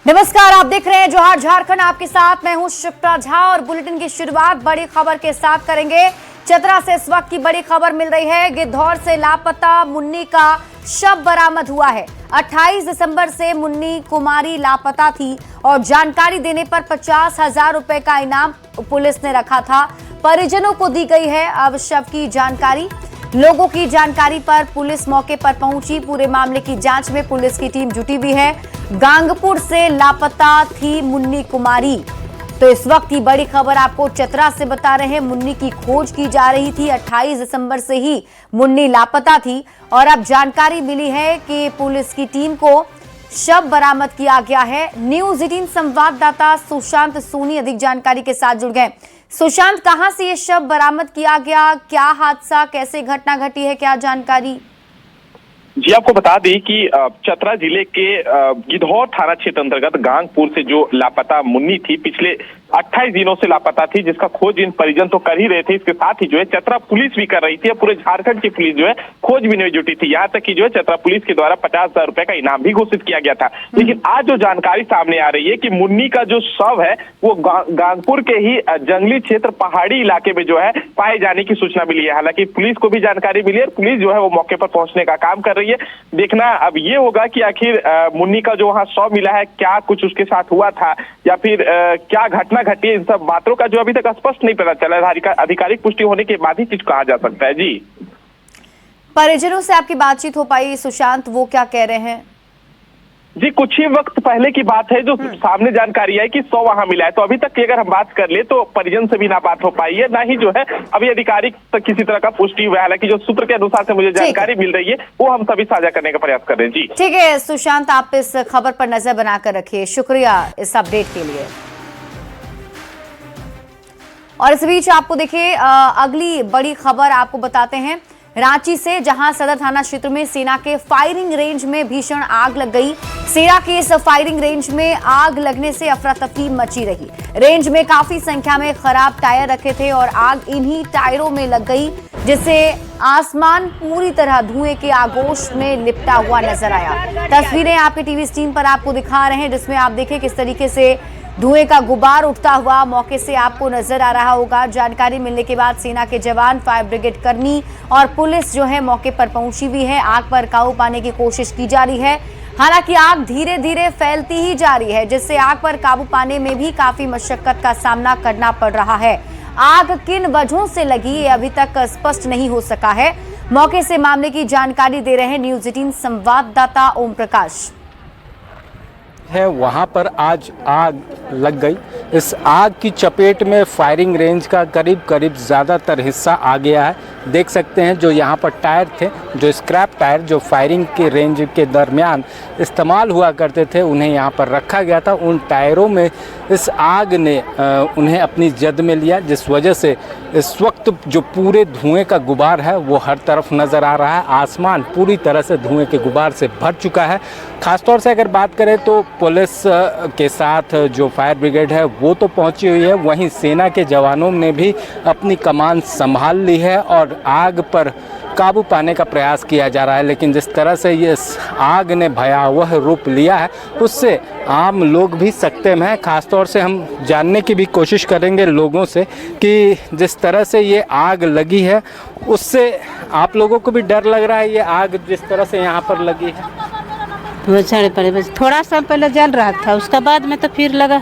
नमस्कार, आप देख रहे हैं जोहार झारखंड। आपके साथ मैं हूं शिप्रा झा और बुलेटिन की शुरुआत बड़ी खबर के साथ करेंगे। चतरा से इस वक्त की बड़ी खबर मिल रही है। गिद्धौर से लापता मुन्नी का शव बरामद हुआ है। 28 दिसंबर से मुन्नी कुमारी लापता थी और जानकारी देने पर 50,000 रुपए का इनाम पुलिस ने रखा था। परिजनों को दी गई है अब शव की जानकारी। लोगों की जानकारी पर पुलिस मौके पर पहुंची। पूरे मामले की जांच में पुलिस की टीम जुटी हुई है। गांगपुर से लापता थी मुन्नी कुमारी। तो इस वक्त की बड़ी खबर आपको चतरा से बता रहे हैं। मुन्नी की खोज की जा रही थी। 28 दिसंबर से ही मुन्नी लापता थी और अब जानकारी मिली है कि पुलिस की टीम को शव बरामद किया गया है। न्यूज़ 18 संवाददाता सुशांत सोनी अधिक जानकारी के साथ जुड़ गए। सुशांत, कहां से ये शव बरामद किया गया, क्या हादसा, कैसे घटना घटी है, क्या जानकारी? जी, आपको बता दें कि चतरा जिले के गिद्धौर थाना क्षेत्र अंतर्गत गांगपुर से जो लापता मुन्नी थी, पिछले 28 दिनों से लापता थी, जिसका खोज इन परिजन तो कर ही रहे थे। इसके साथ ही जो है चतरा पुलिस भी कर रही थी। पूरे झारखंड की पुलिस जो है खोजबीन में जुटी थी। यहाँ तक कि जो है चतरा पुलिस के द्वारा 50,000 रुपए का इनाम भी घोषित किया गया था। लेकिन आज जो जानकारी सामने आ रही है कि मुन्नी का जो शव है वो गांगपुर के ही जंगली क्षेत्र पहाड़ी इलाके में जो है पाए जाने की सूचना मिली है। हालांकि पुलिस को भी जानकारी मिली है। पुलिस जो है वो मौके पर पहुंचने का काम कर रही है। देखना अब ये होगा कि आखिर मुन्नी का जो वहां शव मिला है, क्या कुछ उसके साथ हुआ था या फिर क्या घटना घटी है। इन सब बातों का जो अभी तक स्पष्ट नहीं पता चला है। आधिकारिक पुष्टि होने के बाद ही कुछ कहा जा सकता है। जी, परिजनों से आपकी बातचीत हो पाई सुशांत, वो क्या कह रहे हैं? जी, कुछ ही वक्त पहले की बात है जो सामने जानकारी है कि 100 वहां मिला है। तो अभी तक की अगर हम बात कर ले तो परिजन से भी ना बात हो पाई है, ना ही जो है अभी आधिकारिक किसी तरह का पुष्टि हुआ है। हालांकि जो सूत्र के अनुसार से मुझे जानकारी मिल रही है वो हम सभी साझा करने का प्रयास कर रहे हैं। जी ठीक है सुशांत, आप इस खबर पर नजर बनाकर रखिए। शुक्रिया इस अपडेट के लिए। और इस बीच आपको देखिए अगली बड़ी खबर आपको बताते हैं रांची से, जहां सदर थाना क्षेत्र में सेना के फायरिंग रेंज में भीषण आग लग गई। सेना के इस फायरिंग रेंज में आग लगने से अफरा तफरी मची रही। रेंज में काफी संख्या में खराब टायर रखे थे और आग इन्हीं टायरों में लग गई, जिससे आसमान पूरी तरह धुएं के आगोश में लिपटा हुआ नजर आया। तस्वीरें आपके टीवी स्क्रीन पर आपको दिखा रहे हैं, जिसमें आप देखें किस तरीके से धुएं का गुबार उठता हुआ मौके से आपको नजर आ रहा होगा। जानकारी मिलने के बाद सेना के जवान, फायर ब्रिगेड कर्मी और पुलिस जो है मौके पर पहुंची हुई है। आग पर काबू पाने की कोशिश की जा रही है। हालांकि आग धीरे धीरे फैलती ही जा रही है, जिससे आग पर काबू पाने में भी काफी मशक्कत का सामना करना पड़ रहा है। आग किन वजहों से लगी ये अभी तक स्पष्ट नहीं हो सका है। मौके से मामले की जानकारी दे रहे हैं न्यूज़ 18 संवाददाता ओम प्रकाश। है वहाँ पर आज आग लग गई। इस आग की चपेट में फायरिंग रेंज का करीब ज़्यादातर हिस्सा आ गया है। देख सकते हैं जो यहाँ पर टायर थे, जो स्क्रैप टायर जो फायरिंग के रेंज के दरमियान इस्तेमाल हुआ करते थे, उन्हें यहाँ पर रखा गया था। उन टायरों में इस आग ने उन्हें अपनी जद में लिया, जिस वजह से इस वक्त जो पूरे धुएं का गुबार है वो हर तरफ नज़र आ रहा है। आसमान पूरी तरह से धुएं के गुबार से भर चुका है। ख़ासतौर से अगर बात करें तो पुलिस के साथ जो फायर ब्रिगेड है वो तो पहुंची हुई है, वहीं सेना के जवानों ने भी अपनी कमान संभाल ली है और आग पर काबू पाने का प्रयास किया जा रहा है। लेकिन जिस तरह से ये आग ने भयावह रूप लिया है उससे आम लोग भी सकते में हैं। ख़ासतौर से हम जानने की भी कोशिश करेंगे लोगों से कि जिस तरह से ये आग लगी है उससे आप लोगों को भी डर लग रहा है। ये आग जिस तरह से यहाँ पर लगी है बस थोड़ा सा पहले जल रहा था, उसका बाद में तो फिर लगा,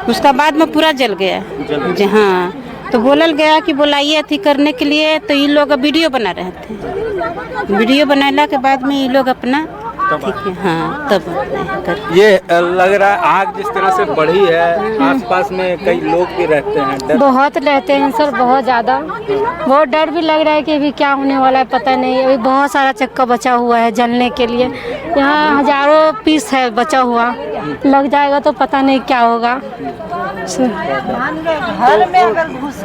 उसका बाद में पूरा जल गया। हाँ, तो बोलल गया कि बुलाइए अथी करने के लिए, तो ये लोग वीडियो बना रहे थे। वीडियो बनाने के बाद में ये लोग अपना ठीक है। हाँ, तब ये लग रहा है आग जिस तरह से बढ़ी है, आसपास में कई लोग भी रहते हैं, बहुत रहते हैं सर, बहुत ज़्यादा। बहुत डर भी लग रहा है कि अभी क्या होने वाला है पता नहीं। अभी बहुत सारा चक्का बचा हुआ है जलने के लिए। यहाँ हजारों पीस है बचा हुआ, लग जाएगा तो पता नहीं क्या होगा। घर में अगर घुस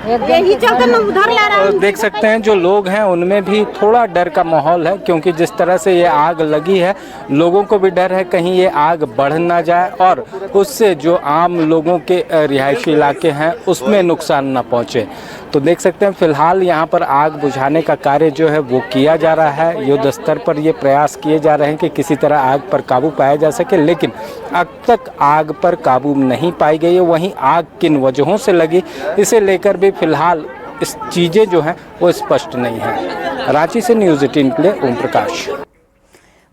यही चलते उधर ला रहा है। देख सकते हैं जो लोग हैं उनमें भी थोड़ा डर का माहौल है, क्योंकि जिस तरह से ये आग आग लगी है, लोगों को भी डर है कहीं ये आग बढ़ ना जाए और उससे जो आम लोगों के रिहायशी इलाके हैं उसमें नुकसान ना पहुंचे। तो देख सकते हैं फिलहाल यहाँ पर आग बुझाने का कार्य जो है वो किया जा रहा है। युद्ध स्तर पर ये प्रयास किए जा रहे हैं कि किसी तरह आग पर काबू पाया जा सके, लेकिन अब तक आग पर काबू नहीं पाई गई है। वहीं आग किन वजहों से लगी इसे लेकर भी फिलहाल इस चीज़ें जो हैं वो स्पष्ट नहीं है। रांची से न्यूज़ 18 के लिए ओम प्रकाश।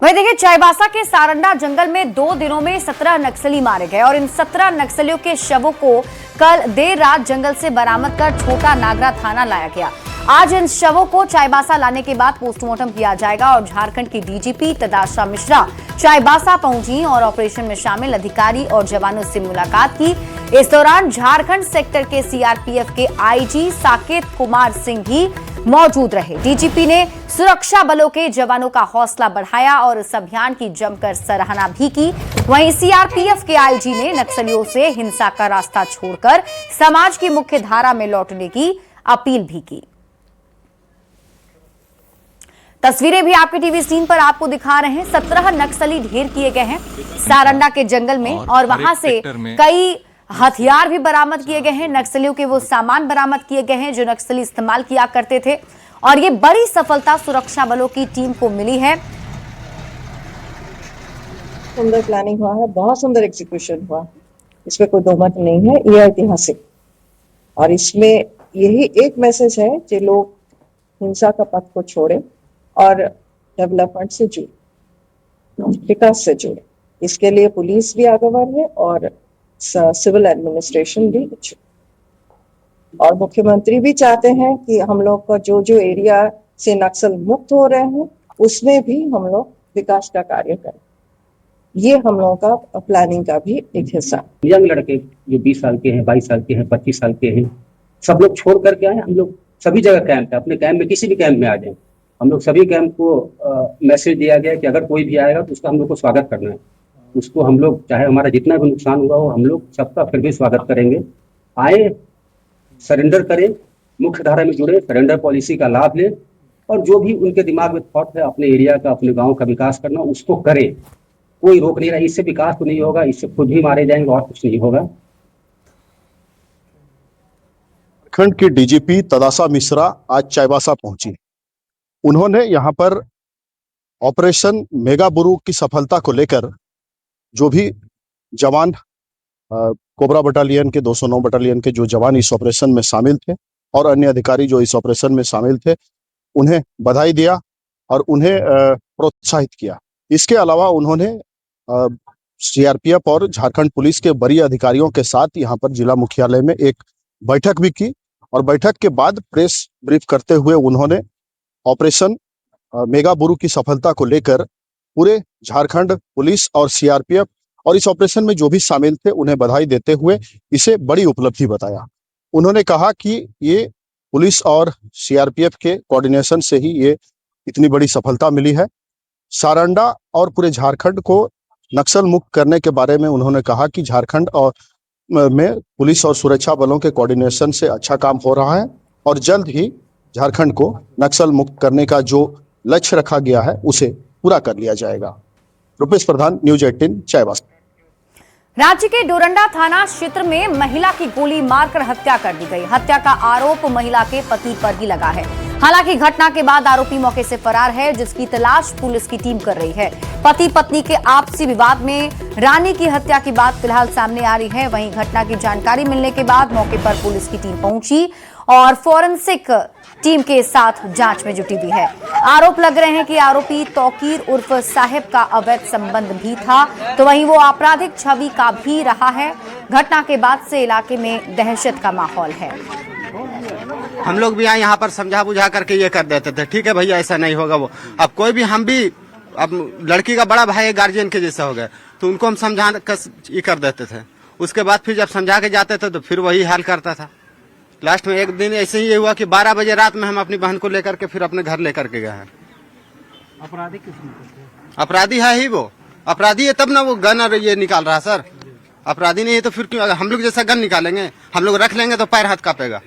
वही देखिए, चाईबासा के सारंडा जंगल में 2 दिनों में 17 नक्सली मारे गए और इन 17 नक्सलियों के शवों को कल देर रात जंगल से बरामद कर छोटा नागरा थाना लाया गया। आज इन शवों को चाईबासा लाने के बाद पोस्टमार्टम किया जाएगा और झारखंड की डीजीपी तदाशा मिश्रा चाईबासा पहुंची और ऑपरेशन में शामिल अधिकारी और जवानों से मुलाकात की। इस दौरान झारखंड सेक्टर के सीआरपीएफ के आईजी साकेत कुमार सिंह भी मौजूद रहे। डीजीपी ने सुरक्षा बलों के जवानों का हौसला बढ़ाया और इस अभियान की जमकर सराहना भी की। वहीं सीआरपीएफ के आईजी ने नक्सलियों से हिंसा का रास्ता छोड़कर समाज की मुख्य धारा में लौटने की अपील भी की। तस्वीरें भी आपके टीवी स्क्रीन पर आपको दिखा रहे हैं। 17 नक्सली ढेर किए गए हैं सारंडा के जंगल में और वहां से कई हथियार भी बरामद किए गए हैं। नक्सलियों के वो सामान बरामद किए गए हैं जो नक्सली इस्तेमाल किया करते थे और ये बड़ी सफलता सुरक्षा बलों की टीम को मिली है। सुंदर प्लानिंग हुआ है, बहुत सुंदर एग्जीक्यूशन हुआ, इसमें कोई दो मत नहीं है। ये ऐतिहासिक और इसमें यही एक मैसेज है कि लोग हिंसा का पथ को छोड़े और डेवलपमेंट से जुड़े, विकास से जुड़े। इसके लिए पुलिस भी आगवान है और सिविल एडमिनिस्ट्रेशन भी और मुख्यमंत्री भी चाहते हैं कि हम लोग का जो जो एरिया से नक्सल मुक्त हो रहे हैं उसमें भी हम लोग विकास का कार्य करें। ये हम लोगों का प्लानिंग का भी एक हिस्सा। यंग लड़के जो 20 साल के हैं, 22 साल के हैं, 25 साल के हैं, सब लोग छोड़ करके आए। हम लोग सभी जगह कैंप है, अपने कैंप में किसी भी कैंप में आ जाए। हम लोग सभी कैंप को मैसेज दिया गया कि अगर कोई भी आएगा तो उसका हम लोग को स्वागत करना है। उसको हम लोग चाहे हमारा जितना भी नुकसान हुआ हो हम लोग सबका फिर भी स्वागत करेंगे। आए, सरेंडर करें, मुख्य धारा में जुड़े, सरेंडर पॉलिसी का लाभ लें और जो भी उनके दिमाग में थॉट है अपने एरिया का, अपने गांव का विकास करना, उसको करें। कोई रोक नहीं रहा। इससे विकास तो नहीं होगा, इससे खुद ही मारे जाएंगे और कुछ नहीं होगा। झारखंड की डीजीपी तदाशा मिश्रा आज चाईबासा पहुंची। उन्होंने यहां पर ऑपरेशन मेगा बुरू की सफलता को लेकर जो भी जवान कोबरा बटालियन के 209 बटालियन के जो जवान इस ऑपरेशन में शामिल थे और अन्य अधिकारी जो इस ऑपरेशन में शामिल थे उन्हें बधाई दिया और उन्हें प्रोत्साहित किया। इसके अलावा उन्होंने सीआरपीएफ और झारखंड पुलिस के वरीय अधिकारियों के साथ यहाँ पर जिला मुख्यालय में एक बैठक भी की और बैठक के बाद प्रेस ब्रीफ करते हुए उन्होंने ऑपरेशन मेगा बुरू की सफलता को लेकर पूरे झारखंड पुलिस और सीआरपीएफ और इस ऑपरेशन में जो भी शामिल थे उन्हें बधाई देते हुए इसे बड़ी उपलब्धि बताया। उन्होंने कहा कि ये पुलिस और सीआरपीएफ के कोऑर्डिनेशन से ही ये इतनी बड़ी सफलता मिली है। सारंडा और पूरे झारखंड को नक्सल मुक्त करने के बारे में उन्होंने कहा कि झारखंड और में पुलिस और सुरक्षा बलों के कोऑर्डिनेशन से अच्छा काम हो रहा है और जल्द ही झारखंड को नक्सल मुक्त करने का जो लक्ष्य रखा गया है उसे पूरा कर लिया जाएगा। रुपेश प्रधान, न्यूज़ 18, चाईबासा। रांची के डोरंडा थाना क्षेत्र में महिला की गोली मारकर हत्या कर दी गई। हत्या का आरोप महिला के पति पर ही लगा है। हालांकि घटना के बाद आरोपी मौके से फरार है, जिसकी तलाश पुलिस की टीम कर रही है। पति पत्नी के आपसी विवाद में रानी की हत्या की बात फिलहाल सामने आ रही है। वहीं घटना की जानकारी मिलने के बाद मौके पर पुलिस की टीम पहुंची और फोरेंसिक टीम के साथ जांच में जुटी हुई है। आरोप लग रहे हैं कि आरोपी तौकीर उर्फ साहिब का अवैध संबंध भी था, तो वहीं वो आपराधिक छवि का भी रहा है। घटना के बाद से इलाके में दहशत का माहौल है। हम लोग भी यहाँ पर समझा बुझा करके ये कर देते थे, ठीक है भैया ऐसा नहीं होगा। वो अब कोई भी, हम भी अब लड़की का बड़ा भाई गार्जियन के जैसा हो गया, तो उनको हम समझा कर ये कर देते थे। उसके बाद फिर जब समझा के जाते थे तो फिर वही हाल करता था। लास्ट में एक दिन ऐसे ही हुआ कि 12 बजे रात में हम अपनी बहन को लेकर के फिर अपने घर लेकर के गए हैं। अपराधी किस अपराधी है ही वो, अपराधी है तब ना वो गन और ये निकाल रहा सर। अपराधी नहीं है तो फिर क्यों? हम लोग जैसा गन निकालेंगे, हम लोग रख लेंगे तो पैर हाथ कांपेगा।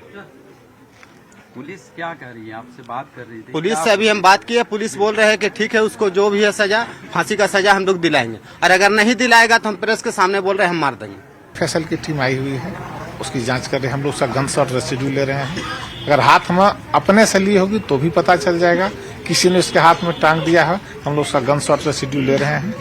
पुलिस क्या कर रही है, आपसे बात कर रही थी? पुलिस से अभी हम बात किए, पुलिस बोल रहे हैं कि ठीक है, उसको जो भी है सजा, फांसी का सजा हम लोग दिलाएंगे, और अगर नहीं दिलाएगा तो हम प्रेस के सामने बोल रहे हैं हम मार देंगे। फैसल की टीम आई हुई है, उसकी जांच कर रहे हैं हम लोग। उसका गन शॉट रेसिड्यू ले रहे हैं। अगर हाथ में अपने से ली होगी तो भी पता चल जाएगा, किसी ने उसके हाथ में टांग दिया है, हम लोग उसका गन शॉट रेसिड्यू ले रहे हैं,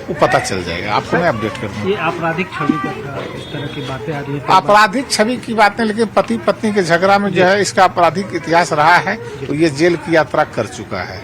वो पता चल जाएगा। आपको मैं अपडेट कर दूंगा। ये आपराधिक छवि का इस तरह की बातें आ रही है? आपराधिक छवि की बातें, लेकिन पति पत्नी के झगड़ा में जो है इसका आपराधिक इतिहास रहा है, तो ये जेल की यात्रा कर चुका है।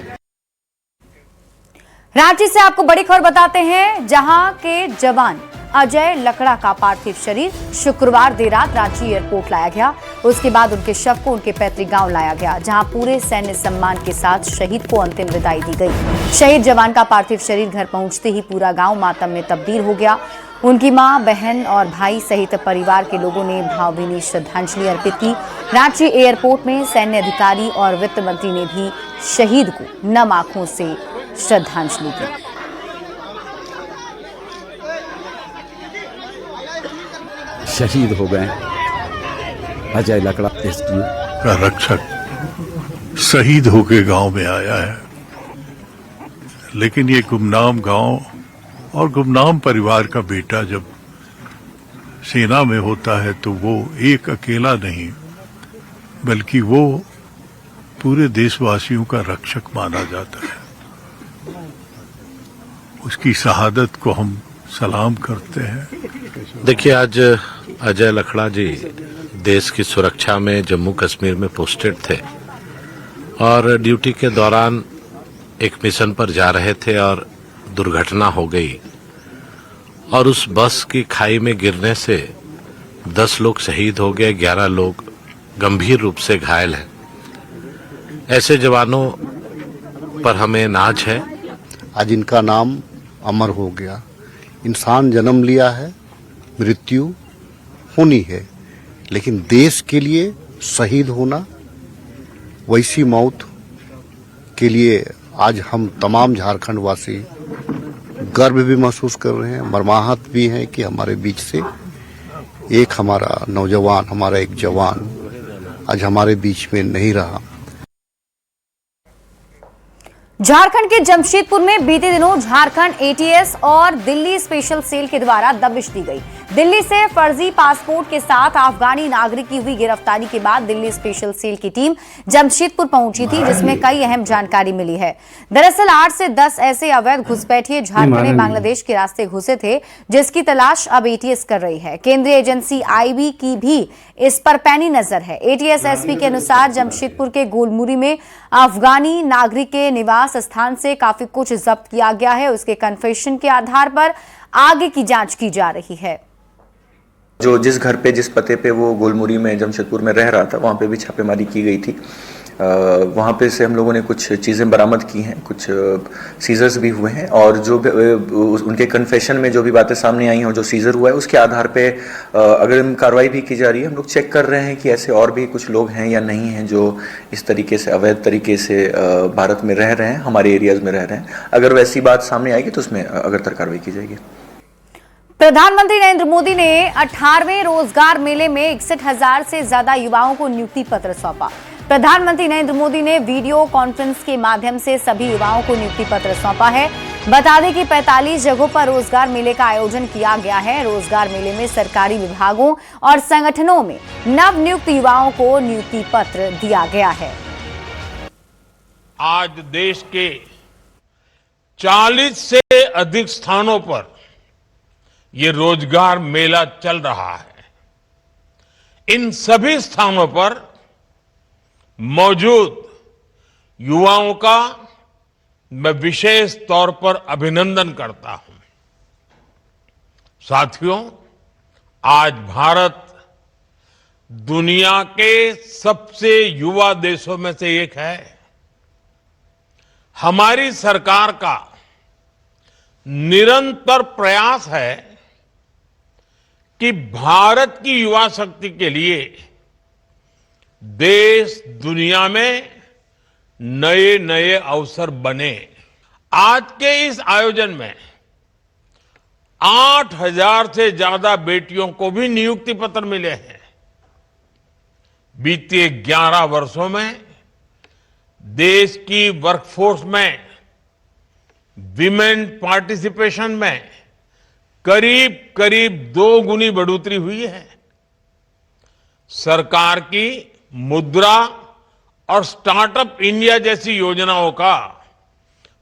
रांची से आपको बड़ी खबर बताते हैं, जहां के जवान अजय लकड़ा का पार्थिव शरीर शुक्रवार देर रात रांची एयरपोर्ट लाया गया। उसके बाद उनके शव को उनके पैतृक गांव लाया गया, जहां पूरे सैन्य सम्मान के साथ शहीद को अंतिम विदाई दी गई। शहीद जवान का पार्थिव शरीर घर पहुंचते ही पूरा गांव मातम में तब्दील हो गया। उनकी मां, बहन और भाई सहित परिवार के लोगों ने भावभीनी श्रद्धांजलि अर्पित की। रांची एयरपोर्ट में सैन्य अधिकारी और वित्त मंत्री ने भी शहीद को नम आंखों से श्रद्धांजलि दी। शहीद हो गए अजय लकड़ा एसडीओ का रक्षक शहीद होके गांव में आया है। लेकिन ये गुमनाम गांव और गुमनाम परिवार का बेटा जब सेना में होता है तो वो एक अकेला नहीं, बल्कि वो पूरे देशवासियों का रक्षक माना जाता है। उसकी शहादत को हम सलाम करते हैं। देखिए, आज अजय लकड़ा जी देश की सुरक्षा में जम्मू कश्मीर में पोस्टेड थे और ड्यूटी के दौरान एक मिशन पर जा रहे थे और दुर्घटना हो गई और उस बस की खाई में गिरने से 10 लोग शहीद हो गए, 11 लोग गंभीर रूप से घायल हैं। ऐसे जवानों पर हमें नाज है। आज इनका नाम अमर हो गया। इंसान जन्म लिया है, मृत्यु होनी है, लेकिन देश के लिए शहीद होना, वैसी मौत के लिए आज हम तमाम झारखंड वासी गर्व भी महसूस कर रहे हैं, मर्माहत भी हैं कि हमारे बीच से एक हमारा नौजवान, हमारा एक जवान आज हमारे बीच में नहीं रहा। झारखंड के जमशेदपुर में बीते दिनों झारखंड एटीएस और दिल्ली स्पेशल सेल के द्वारा दबिश दी गई। दिल्ली से फर्जी पासपोर्ट के साथ अफगानी नागरिक की हुई गिरफ्तारी के बाद दिल्ली स्पेशल सेल की टीम जमशेदपुर पहुंची थी, जिसमें कई अहम जानकारी मिली है। दरअसल 8 से 10 ऐसे अवैध घुसपैठिए झारखंड में बांग्लादेश के रास्ते घुसे थे, जिसकी तलाश अब एटीएस कर रही है। केंद्रीय एजेंसी आईबी की भी इस पर पैनी नजर है। एटीएस एसपी के अनुसार जमशेदपुर के गोलमुरी में अफगानी नागरिक के निवास स्थान से काफी कुछ जब्त किया गया है। उसके कन्फेशन के आधार पर आगे की जांच की जा रही है। जो जिस घर पे, जिस पते पे वो गोलमुरी में जमशेदपुर में रह रहा था, वहाँ पे भी छापेमारी की गई थी। वहाँ पे से हम लोगों ने कुछ चीज़ें बरामद की हैं, कुछ सीजर्स भी हुए हैं, और जो उनके कन्फेशन में जो भी बातें सामने आई हैं और जो सीजर हुआ है उसके आधार पे अगर कार्रवाई भी की जा रही है। हम लोग चेक कर रहे हैं कि ऐसे और भी कुछ लोग हैं या नहीं हैं जो इस तरीके से अवैध तरीके से भारत में रह रहे हैं, हमारे एरियाज में रह रहे हैं। अगर वैसी बात सामने आएगी तो उसमें अगरतर कार्रवाई की जाएगी। प्रधानमंत्री नरेंद्र मोदी ने 18वें रोजगार मेले में 61,000 से ज्यादा युवाओं को नियुक्ति पत्र सौंपा। प्रधानमंत्री नरेंद्र मोदी ने वीडियो कॉन्फ्रेंस के माध्यम से सभी युवाओं को नियुक्ति पत्र सौंपा है। बता दें कि 45 जगहों पर रोजगार मेले का आयोजन किया गया है। रोजगार मेले में सरकारी विभागों और संगठनों में नव नियुक्त युवाओं को नियुक्ति पत्र दिया गया है। आज देश के 40 से अधिक स्थानों पर ये रोजगार मेला चल रहा है। इन सभी स्थानों पर मौजूद युवाओं का मैं विशेष तौर पर अभिनंदन करता हूं। साथियों, आज भारत दुनिया के सबसे युवा देशों में से एक है। हमारी सरकार का निरंतर प्रयास है कि भारत की युवा शक्ति के लिए देश दुनिया में नए नए अवसर बने। आज के इस आयोजन में 8,000 से ज्यादा बेटियों को भी नियुक्ति पत्र मिले हैं। बीते 11 वर्षों में देश की वर्कफोर्स में विमेन पार्टिसिपेशन में करीब करीब 2 गुनी बढ़ोतरी हुई है। सरकार की मुद्रा और स्टार्टअप इंडिया जैसी योजनाओं का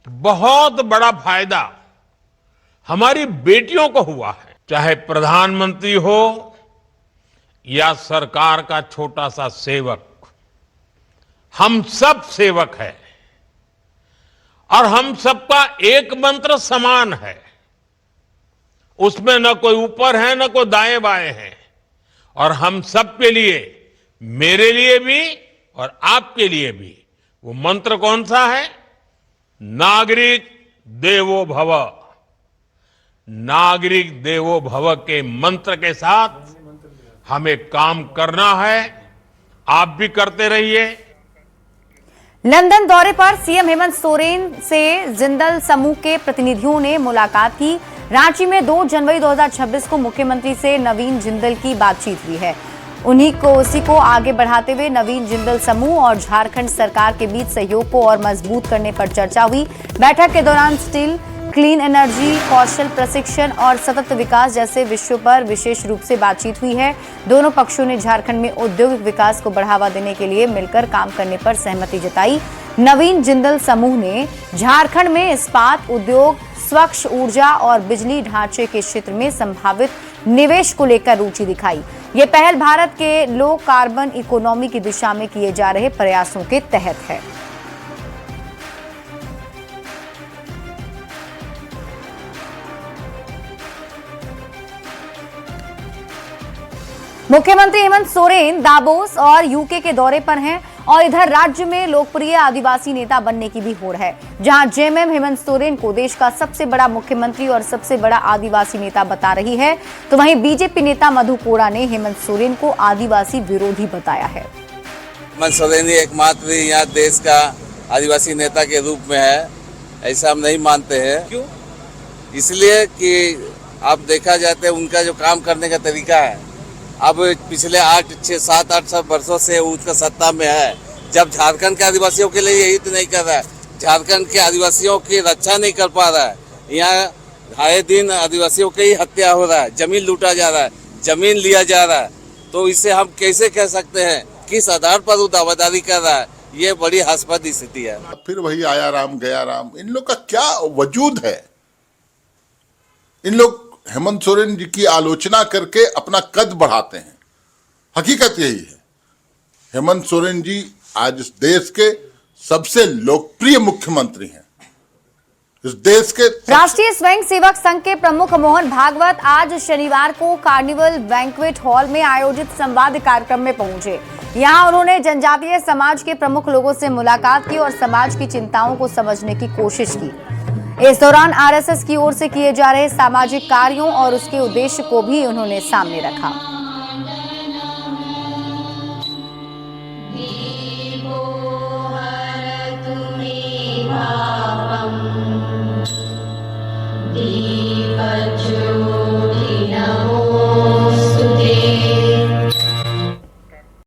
बहुत बड़ा फायदा हमारी बेटियों को हुआ है। चाहे प्रधानमंत्री हो या सरकार का छोटा सा सेवक, हम सब सेवक हैं और हम सबका एक मंत्र समान है। उसमें न कोई ऊपर है न कोई दाएं बाएं है। और हम सबके लिए, मेरे लिए भी और आपके लिए भी, वो मंत्र कौन सा है? नागरिक देवो भव। नागरिक देवो भव के मंत्र के साथ हमें काम करना है। आप भी करते रहिए। लंदन दौरे पर सीएम हेमंत सोरेन से जिंदल समूह के प्रतिनिधियों ने मुलाकात की। रांची में 2 जनवरी 2026 को मुख्यमंत्री से नवीन जिंदल की बातचीत हुई है। उसी को आगे बढ़ाते हुए नवीन जिंदल समूह और झारखंड सरकार के बीच सहयोग को और मजबूत करने पर चर्चा हुई। बैठक के दौरान स्टील, क्लीन एनर्जी, कौशल प्रशिक्षण और सतत विकास जैसे विषयों पर विशेष रूप से बातचीत हुई है। दोनों पक्षों ने झारखंड में औद्योगिक विकास को बढ़ावा देने के लिए मिलकर काम करने पर सहमति जताई। नवीन जिंदल समूह ने झारखंड में इस्पात उद्योग, स्वच्छ ऊर्जा और बिजली ढांचे के क्षेत्र में संभावित निवेश को लेकर रुचि दिखाई। ये पहल भारत के लो कार्बन इकोनॉमी की दिशा में किए जा रहे प्रयासों के तहत है। मुख्यमंत्री हेमंत सोरेन दावोस और यूके के दौरे पर हैं और इधर राज्य में लोकप्रिय आदिवासी नेता बनने की भी होड़ है। जहां जेएमएम हेमंत सोरेन को देश का सबसे बड़ा मुख्यमंत्री और सबसे बड़ा आदिवासी नेता बता रही है, तो वहीं बीजेपी नेता मधु कोड़ा ने हेमंत सोरेन को आदिवासी विरोधी बताया है। हेमंत सोरेन ही एकमात्र यहाँ देश का आदिवासी नेता के रूप में है, ऐसा हम नहीं मानते हैं। क्यों? इसलिए कि अब देखा जाता है उनका जो काम करने का तरीका है, अब पिछले 7-8 वर्षों से उसका सत्ता में है। जब झारखंड के आदिवासियों के लिए यही तो नहीं कर रहा है, झारखंड के आदिवासियों की रक्षा नहीं कर पा रहा है। यहाँ आए दिन आदिवासियों की ही हत्या हो रहा है, जमीन लूटा जा रहा है, जमीन लिया जा रहा है। तो इसे हम कैसे कह सकते हैं, किस आधार पर वो दावादारी कर रहा है? ये बड़ी हास्यास्पद स्थिति है। फिर वही आया राम गया राम, इन लोग का क्या वजूद है? इन लोग हेमंत सोरेन जी की आलोचना करके अपना कद बढ़ाते हैं। हकीकत यही है, हेमंत सोरेन जी आज इस देश के सबसे लोकप्रिय मुख्यमंत्री हैं। इस देश के राष्ट्रीय स्वयं सेवक संघ के प्रमुख मोहन भागवत आज शनिवार को कार्निवल बैंक्वेट हॉल में आयोजित संवाद कार्यक्रम में पहुंचे। यहां उन्होंने जनजातीय समाज के प्रमुख लोगों से मुलाकात की और समाज की चिंताओं को समझने की कोशिश की। इस दौरान आरएसएस की ओर से किए जा रहे सामाजिक कार्यों और उसके उद्देश्य को भी उन्होंने सामने रखा।